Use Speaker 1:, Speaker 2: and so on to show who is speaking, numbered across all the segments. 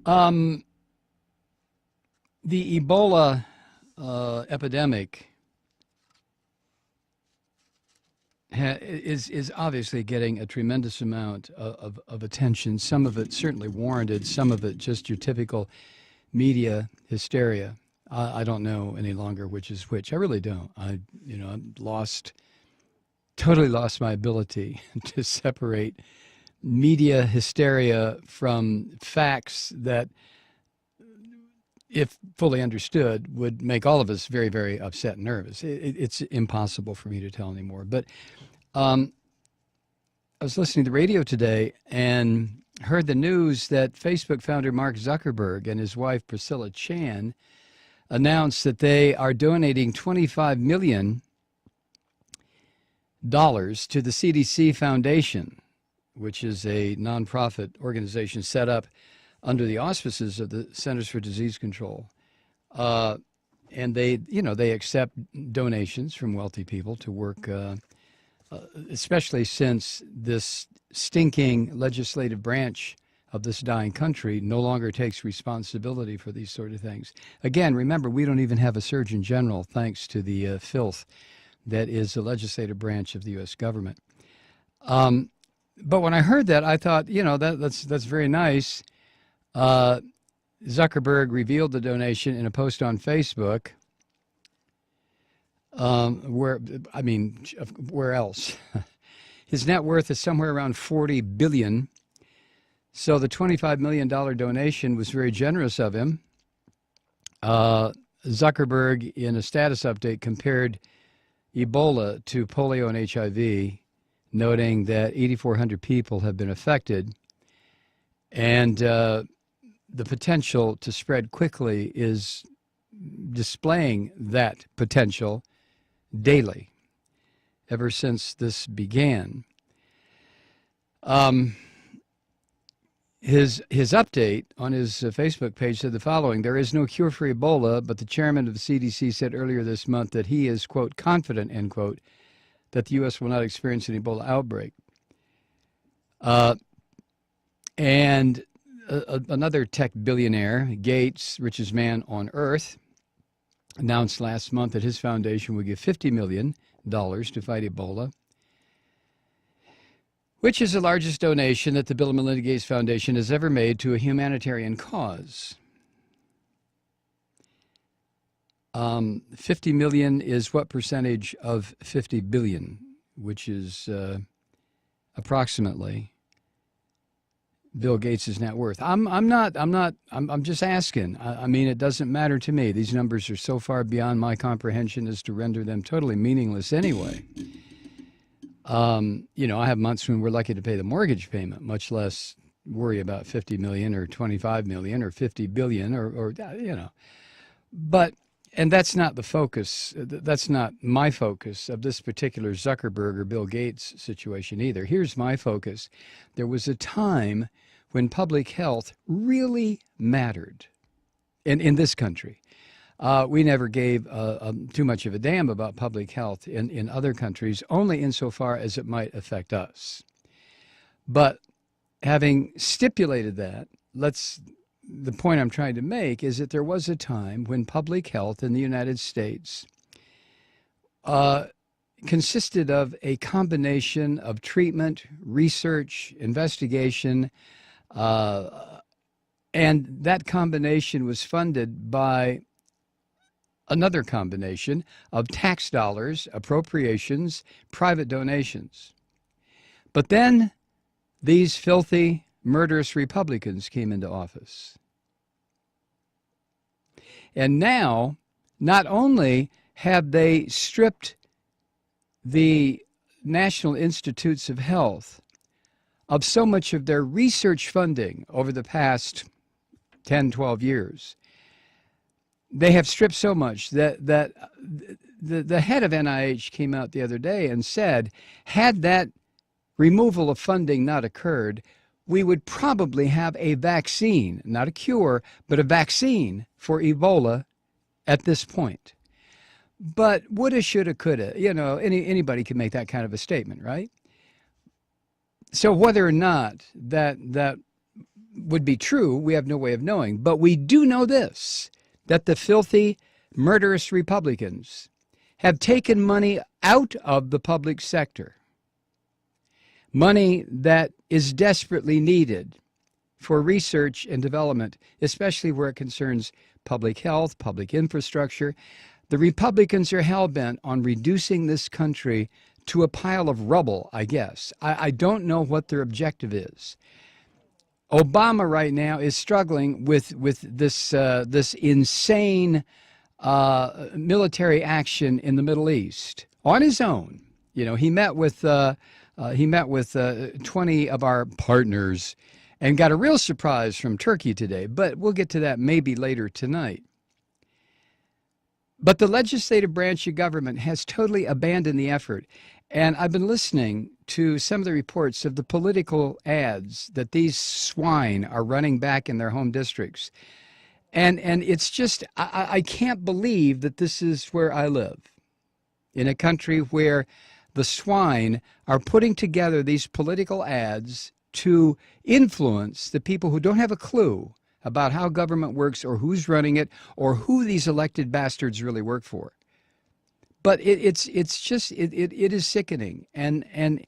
Speaker 1: Um, the Ebola epidemic is obviously getting a tremendous amount of attention. Some of it certainly warranted. Some of it just your typical media hysteria. I don't know any longer which is which. I really don't. I'm totally lost my ability to separate media hysteria from facts that, if fully understood, would make all of us very, very upset and nervous. It's impossible for me to tell anymore. But I was listening to the radio today and heard the news that Facebook founder Mark Zuckerberg and his wife Priscilla Chan announced that they are donating $25 million to the CDC Foundation, which is a nonprofit organization set up under the auspices of the Centers for Disease Control. And they accept donations from wealthy people to work, especially since this stinking legislative branch of this dying country no longer takes responsibility for these sort of things. Again, remember, we don't even have a Surgeon General, thanks to the filth that is the legislative branch of the U.S. government. But when I heard that, I thought, that's very nice. Zuckerberg revealed the donation in a post on Facebook. Where else? His net worth is somewhere around $40 billion. So the $25 million donation was very generous of him. Zuckerberg, in a status update, compared Ebola to polio and HIV, noting that 8,400 people have been affected. And the potential to spread quickly is displaying that potential daily ever since this began. His update on his Facebook page said the following: "There is no cure for Ebola, but the chairman of the CDC said earlier this month that he is, quote, confident, end quote, that the U.S. will not experience an Ebola outbreak." Another tech billionaire, Gates, richest man on earth, announced last month that his foundation would give $50 million to fight Ebola, which is the largest donation that the Bill and Melinda Gates Foundation has ever made to a humanitarian cause. 50 million is what percentage of 50 billion, which is approximately Bill Gates' net worth. I'm just asking. I mean, it doesn't matter to me. These numbers are so far beyond my comprehension as to render them totally meaningless anyway. I have months when we're lucky to pay the mortgage payment, much less worry about 50 million or 25 million or 50 billion or. But, and that's not the focus. That's not my focus of this particular Zuckerberg or Bill Gates situation either. Here's my focus. There was a time when public health really mattered in this country. We never gave too much of a damn about public health in other countries, only insofar as it might affect us. But having stipulated that, the point I'm trying to make is that there was a time when public health in the United States consisted of a combination of treatment, research, investigation, and that combination was funded by another combination of tax dollars, appropriations, private donations. But then these filthy, murderous Republicans came into office. And now, not only have they stripped the National Institutes of Health of so much of their research funding over the past 10, 12 years, they have stripped so much that the head of NIH came out the other day and said, had that removal of funding not occurred, we would probably have a vaccine, not a cure, but a vaccine for Ebola at this point. But woulda, shoulda, coulda, anybody can make that kind of a statement, right? So whether or not that would be true, we have no way of knowing. But we do know this, that the filthy, murderous Republicans have taken money out of the public sector, money that is desperately needed for research and development, especially where it concerns public health, public infrastructure. The Republicans are hell-bent on reducing this country to a pile of rubble, I guess. I don't know what their objective is. Obama right now is struggling with this insane military action in the Middle East on his own. You know, he met with 20 of our partners and got a real surprise from Turkey today, but we'll get to that maybe later tonight. But the legislative branch of government has totally abandoned the effort. And I've been listening to some of the reports of the political ads that these swine are running back in their home districts. And it's just, I can't believe that this is where I live, in a country where the swine are putting together these political ads to influence the people who don't have a clue about how government works or who's running it or who these elected bastards really work for. But it is sickening, and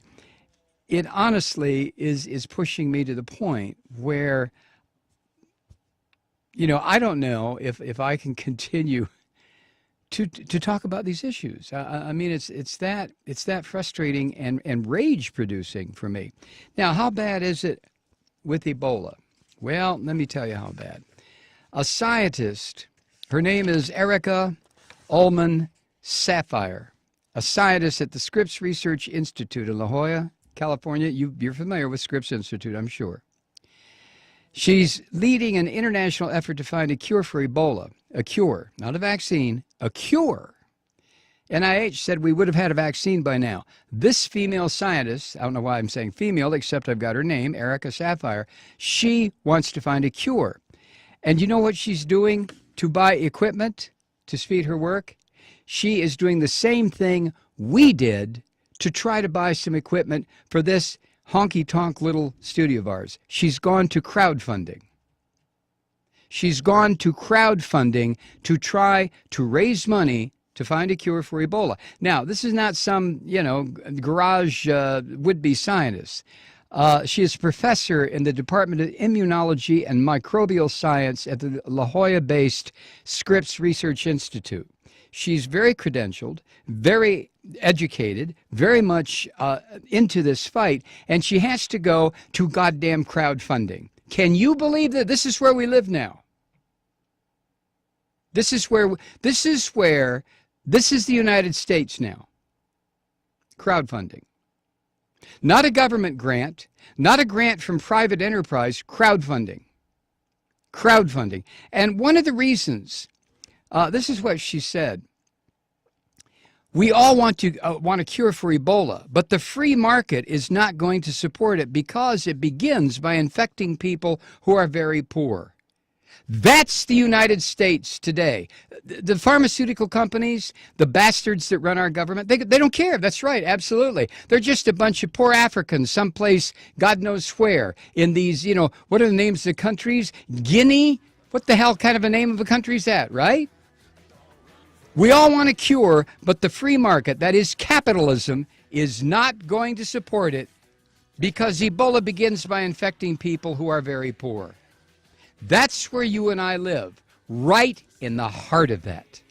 Speaker 1: it honestly is pushing me to the point where, you know, I don't know if I can continue to talk about these issues. I mean, it's that frustrating and rage producing for me. Now, how bad is it with Ebola? Well, let me tell you how bad. A scientist, her name is Erica Ullman Sapphire, a scientist at the Scripps Research Institute in La Jolla, California. You're familiar with Scripps Institute, I'm sure. She's leading an international effort to find a cure for Ebola. A cure, not a vaccine, a cure. NIH said we would have had a vaccine by now. This female scientist, I don't know why I'm saying female, except I've got her name, Erica Sapphire, she wants to find a cure. And you know what she's doing to buy equipment to speed her work? She is doing the same thing we did to try to buy some equipment for this honky-tonk little studio of ours. She's gone to crowdfunding. She's gone to crowdfunding to try to raise money to find a cure for Ebola. Now, this is not some, garage would-be scientist. She is a professor in the Department of Immunology and Microbial Science at the La Jolla-based Scripps Research Institute. She's very credentialed, very educated, very much into this fight, and she has to go to goddamn crowdfunding. Can you believe that this is where we live now? This is the United States now. Crowdfunding. Not a government grant, not a grant from private enterprise, crowdfunding. Crowdfunding. And one of the reasons, this is what she said. We all want a cure for Ebola, but the free market is not going to support it because it begins by infecting people who are very poor. That's the United States today. The pharmaceutical companies, the bastards that run our government, they don't care. That's right, absolutely. They're just a bunch of poor Africans someplace, God knows where, in these, what are the names of the countries? Guinea? What the hell kind of a name of a country is that, right? We all want a cure, but the free market, that is capitalism, is not going to support it because Ebola begins by infecting people who are very poor. That's where you and I live, right in the heart of that.